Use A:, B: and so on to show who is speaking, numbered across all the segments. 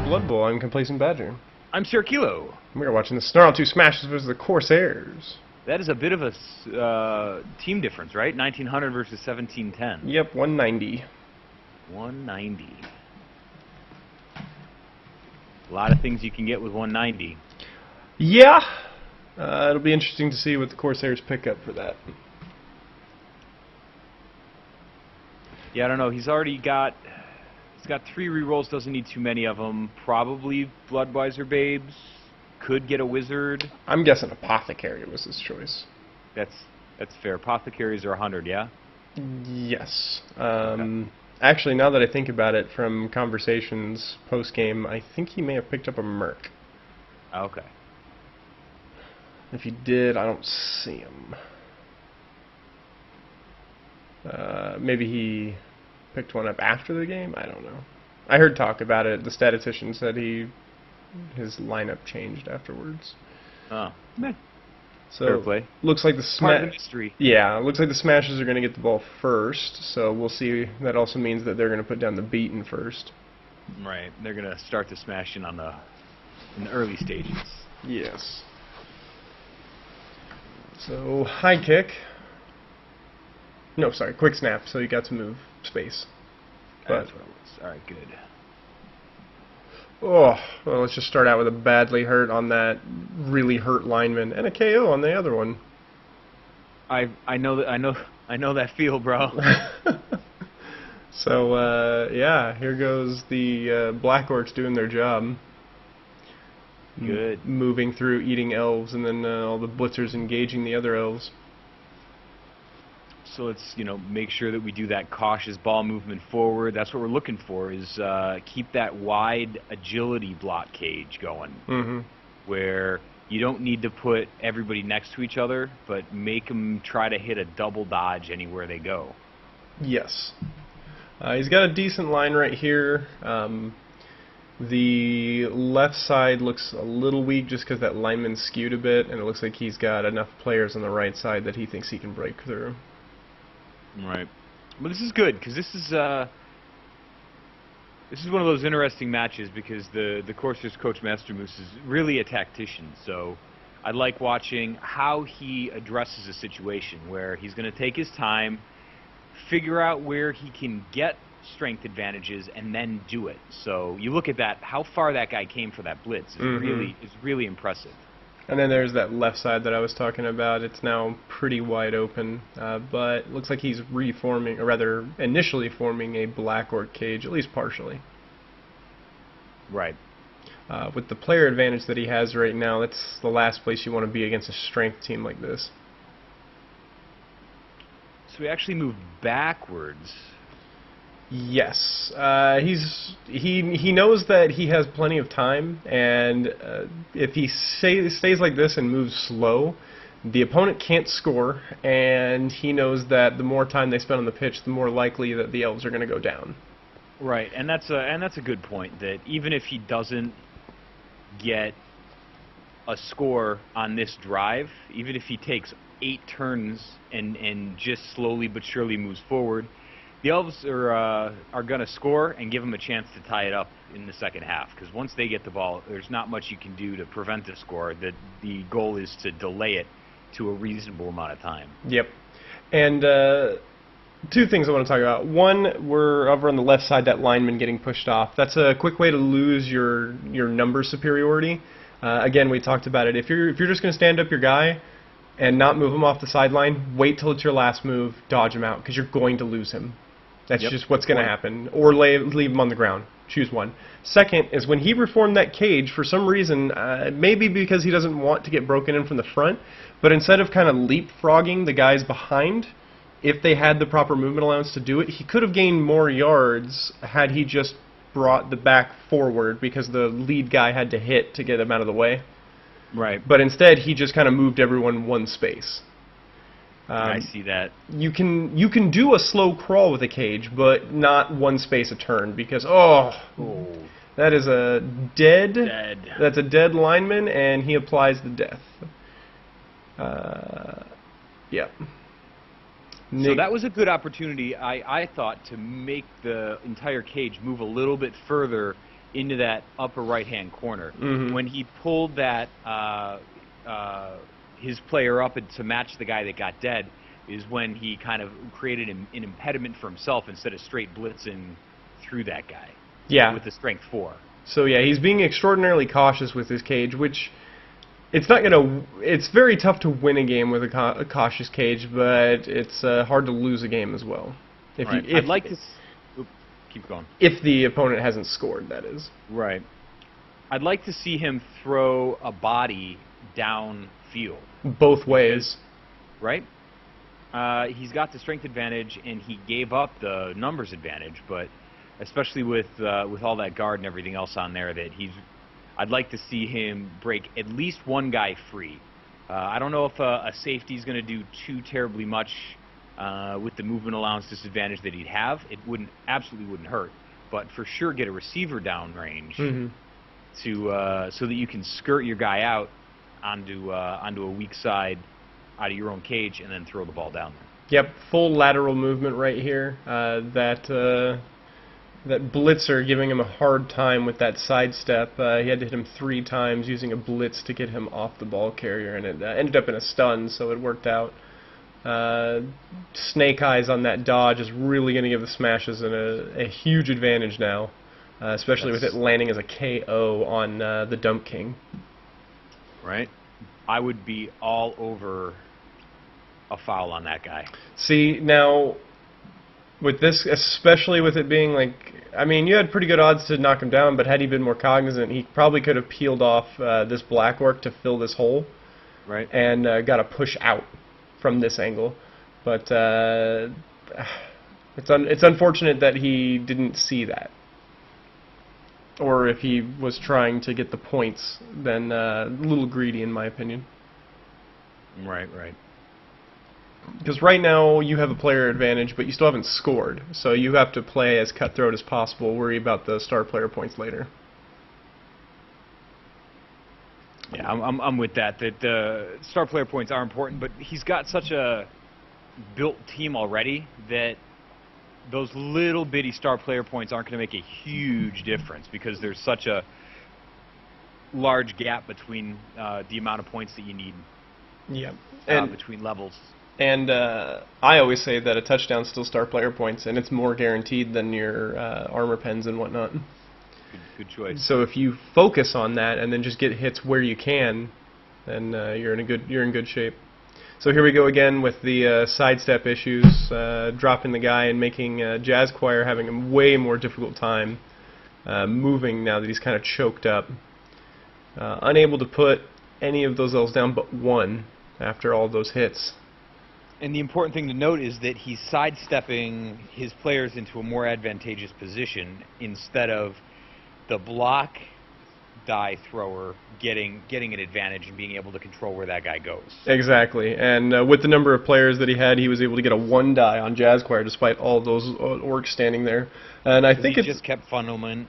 A: Blood Bowl. I'm Complacent Badger.
B: I'm Sir Kilo.
A: We are watching the Snarltoof Smashas versus the Coarse Heirs.
B: That is a bit of a team difference, right? 1900 versus 1710.
A: Yep, 190.
B: 190. A lot of things you can get with 190.
A: Yeah. It'll be interesting to see what the Coarse Heirs pick up for that.
B: Yeah, I don't know. He's got 3 rerolls, doesn't need too many of them. Probably Bloodweiser Babes. Could get a Wizard.
A: I'm guessing Apothecary was his choice.
B: That's fair. Apothecaries are 100, yeah?
A: Yes.
B: Okay.
A: Actually, now that I think about it, from conversations post-game, I think he may have picked up a Merc.
B: Okay.
A: If he did, I don't see him. Maybe he picked one up after the game? I don't know. I heard talk about it. The statistician said his lineup changed afterwards.
B: Oh. Meh.
A: So
B: fair play.
A: Looks like
B: Part of the mystery.
A: Yeah, looks like the Smashers are going to get the ball first, so we'll see. That also means that they're going to put down the beaten first.
B: Right. They're going to start the smashing in the early stages.
A: Yes. So, high kick. No, sorry, quick snap, so you got to move space. But,
B: that's what it was. Alright, good.
A: Oh, well, let's just start out with a badly hurt on that really hurt lineman, and a KO on the other one.
B: I know that feel, bro.
A: So, yeah, here goes the Black Orcs doing their job.
B: Good.
A: Moving through, eating elves, and then all the blitzers engaging the other elves.
B: So let's, make sure that we do that cautious ball movement forward. That's what we're looking for, is keep that wide agility block cage going.
A: Mm-hmm.
B: Where you don't need to put everybody next to each other, but make them try to hit a double dodge anywhere they go.
A: Yes. He's got a decent line right here. The left side looks a little weak just because that lineman's skewed a bit, and it looks like he's got enough players on the right side that he thinks he can break through.
B: Right. But this is good, because this is one of those interesting matches, because the Courser's coach Master Moose is really a tactician, so I like watching how he addresses a situation where he's going to take his time, figure out where he can get strength advantages, and then do it. So you look at that, how far that guy came for that blitz is really impressive.
A: And then there's that left side that I was talking about. It's now pretty wide open, but it looks like he's reforming, or rather initially forming a Black Orc cage, at least partially.
B: Right.
A: With the player advantage that he has right now, that's the last place you want to be against a strength team like this.
B: So we actually moved backwards.
A: Yes, he knows that he has plenty of time, and if he stays like this and moves slow, the opponent can't score, and he knows that the more time they spend on the pitch, the more likely that the elves are going to go down.
B: Right, and that's a good point. That even if he doesn't get a score on this drive, even if he takes 8 turns and just slowly but surely moves forward, the elves are going to score and give him a chance to tie it up in the second half. Because once they get the ball, there's not much you can do to prevent the score. The goal is to delay it to a reasonable amount of time.
A: Yep. And 2 things I want to talk about. One, we're over on the left side, that lineman getting pushed off. That's a quick way to lose your number superiority. Again, we talked about it. If you're just going to stand up your guy and not move him off the sideline, wait till it's your last move, dodge him out, because you're going to lose him. That's just what's going to happen. Or leave him on the ground. Choose one. Second is when he reformed that cage, for some reason, maybe because he doesn't want to get broken in from the front, but instead of kind of leapfrogging the guys behind, if they had the proper movement allowance to do it, he could have gained more yards had he just brought the back forward, because the lead guy had to hit to get him out of the way.
B: Right.
A: But instead, he just kind of moved everyone one space.
B: I see that.
A: You can do a slow crawl with a cage, but not one space a turn, because that is a dead. That's a dead lineman, and he applies the death. Yep.
B: So that was a good opportunity, I thought, to make the entire cage move a little bit further into that upper right-hand corner.
A: Mm-hmm.
B: When he pulled that his player up to match the guy that got dead, is when he kind of created an impediment for himself instead of straight blitzing through that guy.
A: Yeah.
B: With the strength 4.
A: So yeah, he's being extraordinarily cautious with his cage, which it's not gonna. It's very tough to win a game with a cautious cage, but it's hard to lose a game as well.
B: Right. I'd like to. Keep going.
A: If the opponent hasn't scored, that is.
B: Right. I'd like to see him throw a body downfield.
A: Both ways.
B: Right? He's got the strength advantage, and he gave up the numbers advantage, but especially with all that guard and everything else on there, I'd like to see him break at least one guy free. I don't know if a safety is going to do too terribly much with the movement allowance disadvantage that he'd have. It absolutely wouldn't hurt, but for sure get a receiver down range so that you can skirt your guy out onto a weak side out of your own cage and then throw the ball down there.
A: Yep, full lateral movement right here. That blitzer giving him a hard time with that sidestep. He had to hit him 3 times using a blitz to get him off the ball carrier, and it ended up in a stun, so it worked out. Snake Eyes on that dodge is really going to give the Smashas a huge advantage now, especially with it landing as a KO on the Dump King.
B: Right. I would be all over a foul on that guy.
A: See, now, with this, especially with it being like, I mean, you had pretty good odds to knock him down, but had he been more cognizant, he probably could have peeled off this Black Orc to fill this hole.
B: Right.
A: And got a push out from this angle. But it's unfortunate that he didn't see that. Or if he was trying to get the points, then a little greedy in my opinion.
B: Right, right.
A: Because right now you have a player advantage, but you still haven't scored. So you have to play as cutthroat as possible, worry about the star player points later.
B: Yeah, I'm with that. That star player points are important, but he's got such a built team already that those little bitty star player points aren't going to make a huge difference because there's such a large gap between the amount of points that you need.
A: Yeah,
B: between levels.
A: And I always say that a touchdown is still star player points, and it's more guaranteed than your armor pens and whatnot.
B: Good choice.
A: So if you focus on that and then just get hits where you can, then you're in good shape. So here we go again with the sidestep issues, dropping the guy and making Jazz Choir having a way more difficult time moving now that he's kind of choked up. Unable to put any of those L's down but one after all those hits.
B: And the important thing to note is that he's sidestepping his players into a more advantageous position instead of the block die thrower getting an advantage and being able to control where that guy goes.
A: Exactly, and with the number of players that he was able to get a 1 die on Jazz Choir despite all those orcs standing there. And I think
B: he just kept funneling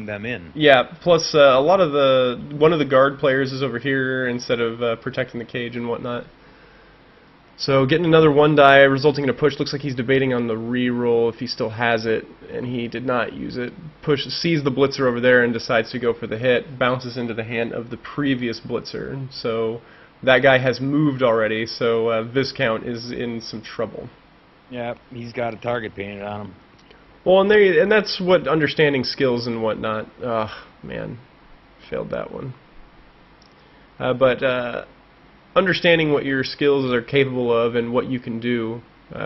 B: them in.
A: Yeah, plus one of the guard players is over here instead of protecting the cage and whatnot. So getting another 1 die, resulting in a push. Looks like he's debating on the re-roll if he still has it, and he did not use it. Sees the blitzer over there and decides to go for the hit. Bounces into the hand of the previous blitzer. So that guy has moved already, so Viscount is in some trouble.
B: Yeah, he's got a target painted on him.
A: Well, and that's what understanding skills and whatnot. Ugh, man, failed that one. But understanding what your skills are capable of and what you can do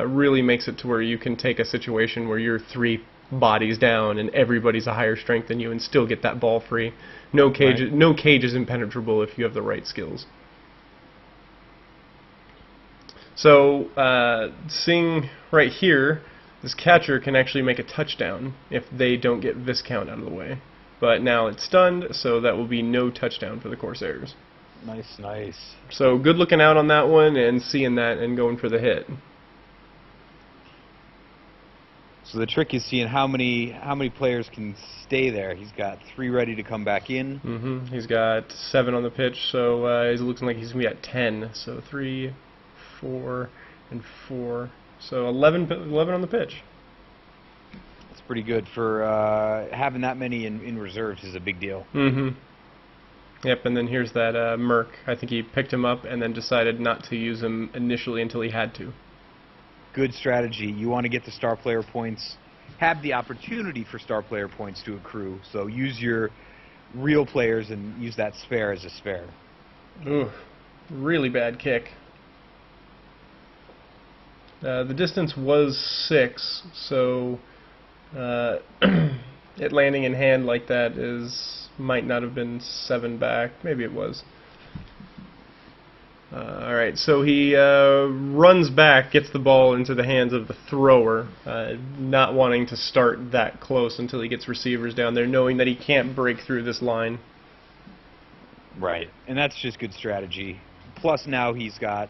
A: really makes it to where you can take a situation where you're 3 bodies down and everybody's a higher strength than you and still get that ball free. No cage is impenetrable if you have the right skills. So seeing right here, this catcher can actually make a touchdown if they don't get Viscount out of the way. But now it's stunned, so that will be no touchdown for the Corsairs.
B: Nice, nice.
A: So good looking out on that one and seeing that and going for the hit.
B: So the trick is seeing how many players can stay there. He's got 3 ready to come back in.
A: He's got 7 on the pitch, so he's looking like he's going to be at 10. So 3, 4, and 4. So 11 on the pitch.
B: That's pretty good for having that many in reserves is a big deal.
A: Mm-hmm. Yep, and then here's that Merc. I think he picked him up and then decided not to use him initially until he had to.
B: Good strategy. You want to get the star player points, have the opportunity for star player points to accrue, so use your real players and use that spare as a spare.
A: Ooh, really bad kick. The distance was 6, so it landing in hand like that might not have been 7 back. Maybe it was. Alright, so he runs back, gets the ball into the hands of the thrower, not wanting to start that close until he gets receivers down there, knowing that he can't break through this line.
B: Right, and that's just good strategy. Plus now he's got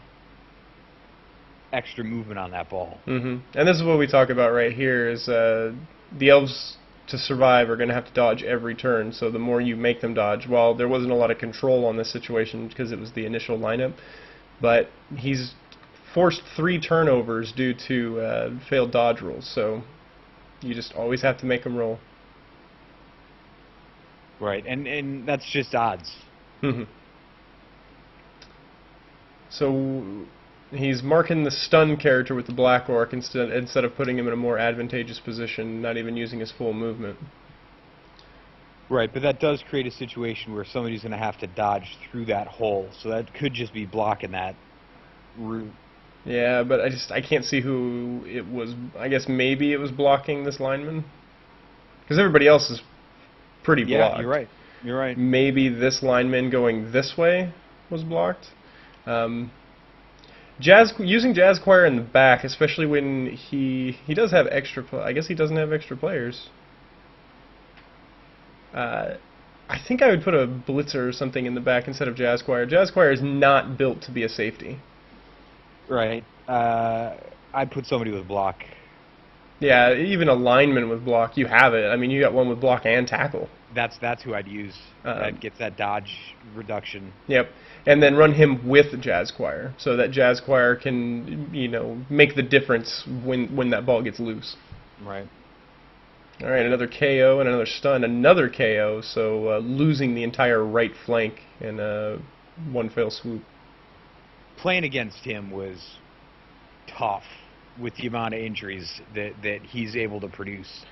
B: extra movement on that ball.
A: Mm-hmm. And this is what we talk about right here, is the elves, to survive, are going to have to dodge every turn, so the more you make them dodge, while there wasn't a lot of control on this situation because it was the initial lineup, but he's forced 3 turnovers due to failed dodge rules, so you just always have to make them roll.
B: Right, and that's just odds.
A: Mm-hmm. So he's marking the stun character with the Black Orc instead of putting him in a more advantageous position, not even using his full movement.
B: Right, but that does create a situation where somebody's going to have to dodge through that hole, so that could just be blocking that route.
A: Yeah, but I can't see who it was. I guess maybe it was blocking this lineman, because everybody else is pretty blocked.
B: Yeah, you're right. You're right.
A: Maybe this lineman going this way was blocked. Using Jazz Choir in the back, especially when he does have extra. I guess he doesn't have extra players. I think I would put a Blitzer or something in the back instead of Jazz Choir. Jazz Choir is not built to be a safety.
B: Right. I'd put somebody with block.
A: Yeah, even a lineman with block, you have it. I mean, you got one with block and tackle.
B: That's who I'd use. That gets that dodge reduction.
A: Yep, and then run him with Jazz Choir, so that Jazz Choir can, make the difference when that ball gets loose.
B: Right.
A: All right, another KO and another stun, another KO. So losing the entire right flank in one fell swoop.
B: Playing against him was tough with the amount of injuries that he's able to produce.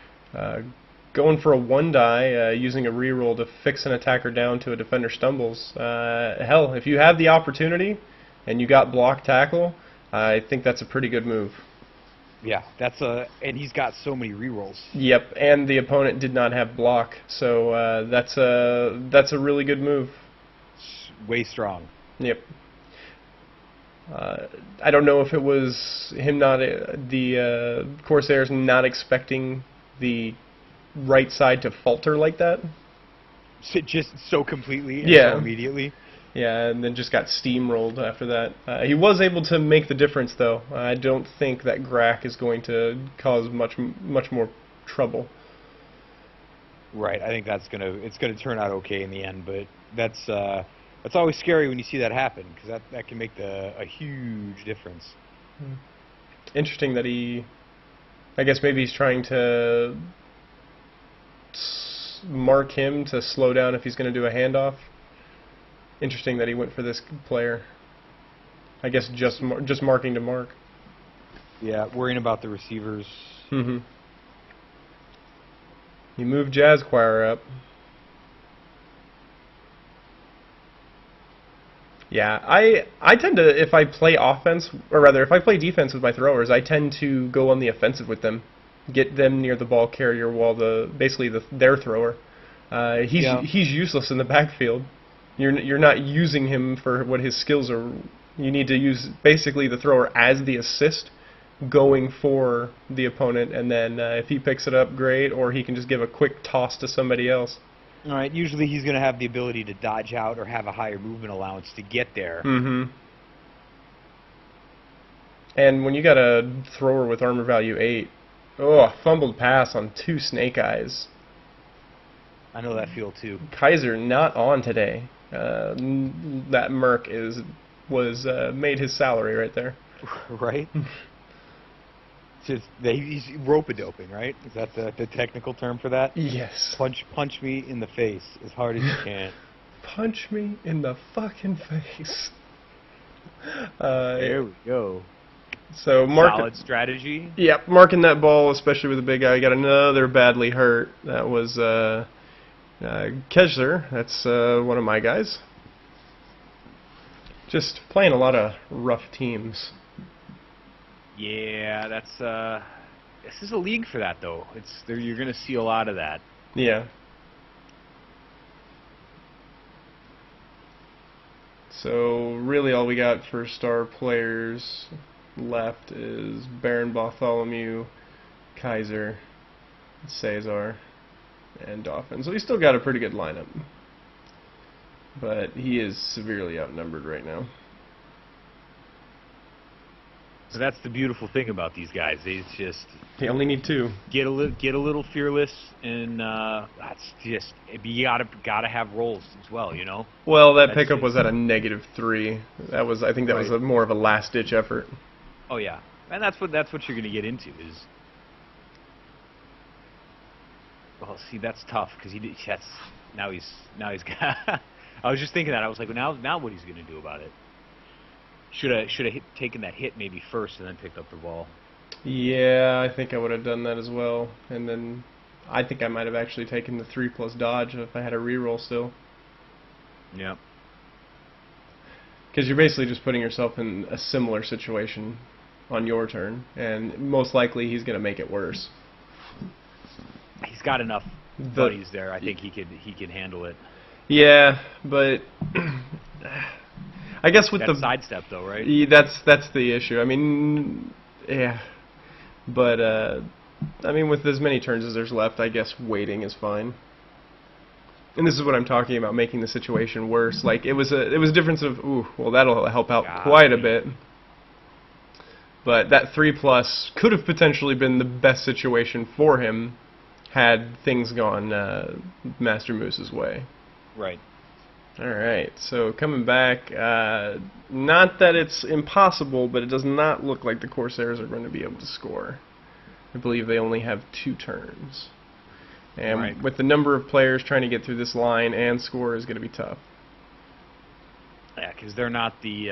A: Going for a 1-die, using a reroll to fix an attacker down to a defender stumbles. Hell, if you have the opportunity and you got block tackle, I think that's a pretty good move.
B: Yeah, and he's got so many rerolls.
A: Yep, and the opponent did not have block, so that's a really good move.
B: Way strong.
A: Yep. I don't know if it was him the Corsairs not expecting the right side to falter like that.
B: Just so completely and
A: yeah.
B: so immediately.
A: Yeah, and then just got steamrolled after that. He was able to make the difference, though. I don't think that Grack is going to cause much more trouble.
B: Right. I think it's gonna turn out okay in the end, but that's always scary when you see that happen, because that can make a huge difference.
A: Interesting that I guess maybe he's trying to mark him to slow down if he's going to do a handoff. Interesting that he went for this player. I guess just marking to mark.
B: Yeah, worrying about the receivers.
A: Mm-hmm. He moved Jazz Choir up. Yeah, I tend to, if I play offense, or rather, if I play defense with my throwers, I tend to go on the offensive with them, get them near the ball carrier while their thrower. He's useless in the backfield. You're not using him for what his skills are. You need to use basically the thrower as the assist, going for the opponent, and then if he picks it up, great, or he can just give a quick toss to somebody else.
B: All right, usually he's going to have the ability to dodge out or have a higher movement allowance to get there.
A: Mm-hmm. And when you got a thrower with armor value 8, fumbled pass on 2 Snake Eyes.
B: I know that feel too.
A: Kaiser not on today. That Merc was made his salary right there.
B: Right? Just he's rope-a-doping, right? Is that the technical term for that?
A: Yes.
B: Punch me in the face as hard as you can.
A: Punch me in the fucking face.
B: There we go.
A: So
B: Solid strategy.
A: Yep, marking that ball, especially with the big guy. Got another badly hurt. That was Kessler. That's one of my guys. Just playing a lot of rough teams.
B: Yeah, that's this is a league for that though. You're gonna see a lot of that.
A: Yeah. So really all we got for star players left is Baron Bartholomew, Kaiser, Caesar, and Dauphin. So he's still got a pretty good lineup. But he is severely outnumbered right now.
B: So that's the beautiful thing about these guys.
A: They only need 2.
B: Get a little fearless, and that's just you gotta have rolls as well, you know.
A: Well, that pickup was at a -3. That was, I think, that was more of a last-ditch effort.
B: Oh yeah, and that's what you're gonna get into is. Well, see, that's tough because now he's got. I was just thinking that I was like, well, now what he's gonna do about it? Should have taken that hit maybe first and then picked up the ball.
A: Yeah, I think I would have done that as well. And then I think I might have actually taken the 3+ dodge if I had a reroll still.
B: Yeah.
A: Because you're basically just putting yourself in a similar situation on your turn, and most likely he's going to make it worse.
B: He's got enough buddies there. I think he could handle it.
A: Yeah, but I guess with the
B: sidestep though, right?
A: Yeah, that's the issue. I mean, yeah, but I mean, with as many turns as there's left, I guess waiting is fine. And this is what I'm talking about, making the situation worse. Like it was a difference of, ooh, well, that'll help out quite a bit. But that 3+ could have potentially been the best situation for him had things gone Master Moose's way.
B: Right.
A: Alright, so coming back, not that it's impossible, but it does not look like the Corsairs are going to be able to score. I believe they only have 2 turns. And with the number of players trying to get through this line and score is going to be tough.
B: Yeah, because they're not the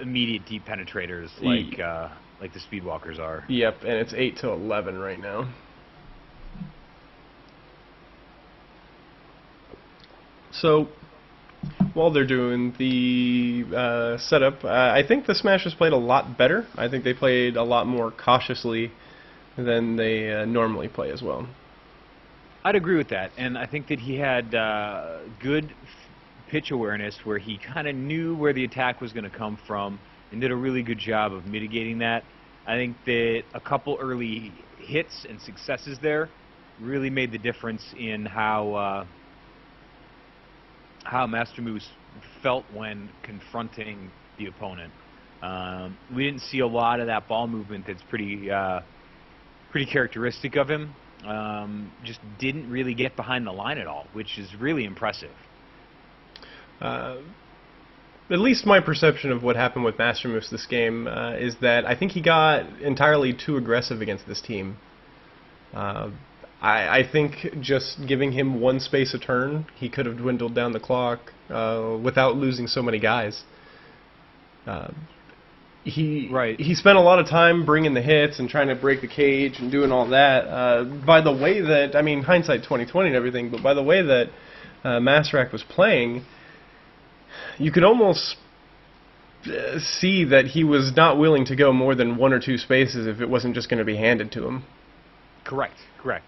B: immediate deep penetrators like the Speedwalkers are.
A: Yep, and it's 8 to 11 right now. So while they're doing the setup, I think the Smashas played a lot better. I think they played a lot more cautiously than they normally play as well.
B: I'd agree with that, and I think that he had good pitch awareness where he kind of knew where the attack was going to come from and did a really good job of mitigating that. I think that a couple early hits and successes there really made the difference in how Master Moose felt when confronting the opponent. We didn't see a lot of that ball movement that's pretty characteristic of him. Just didn't really get behind the line at all, which is really impressive.
A: At least my perception of what happened with Master Moose this game is that I think he got entirely too aggressive against this team. I think just giving him 1 space a turn, he could have dwindled down the clock without losing so many guys. He spent a lot of time bringing the hits and trying to break the cage and doing all that. By the way that, I mean, hindsight 2020 and everything, but by the way that Masrak was playing, you could almost see that he was not willing to go more than 1 or 2 spaces if it wasn't just going to be handed to him.
B: Correct.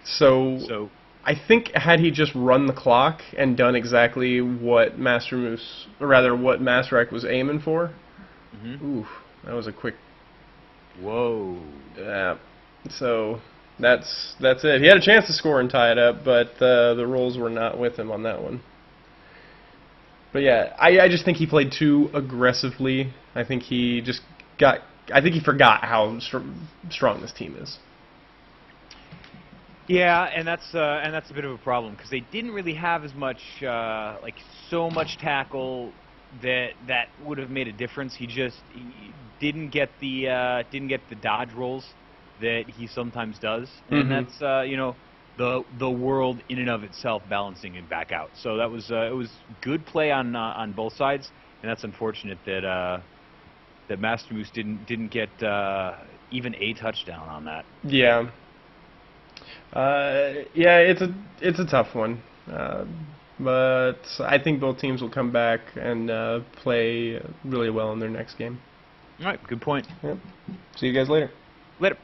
A: So I think had he just run the clock and done exactly what Master Moose, or rather what Masrak was aiming for, oof, that was a quick.
B: Whoa.
A: Yeah. So that's it. He had a chance to score and tie it up, but the rolls were not with him on that one. But yeah, I just think he played too aggressively. I think he forgot how strong this team is.
B: Yeah, and that's a bit of a problem because they didn't really have as much so much tackle that would have made a difference. He didn't get the dodge rolls that he sometimes does, and that's the world in and of itself balancing him back out. So that was it was good play on both sides, and that's unfortunate that that Master Moose didn't get even a touchdown on that.
A: Yeah. Yeah, it's a tough one, but I think both teams will come back and play really well in their next game.
B: All right, good point.
A: Yep. See you guys later.
B: Later.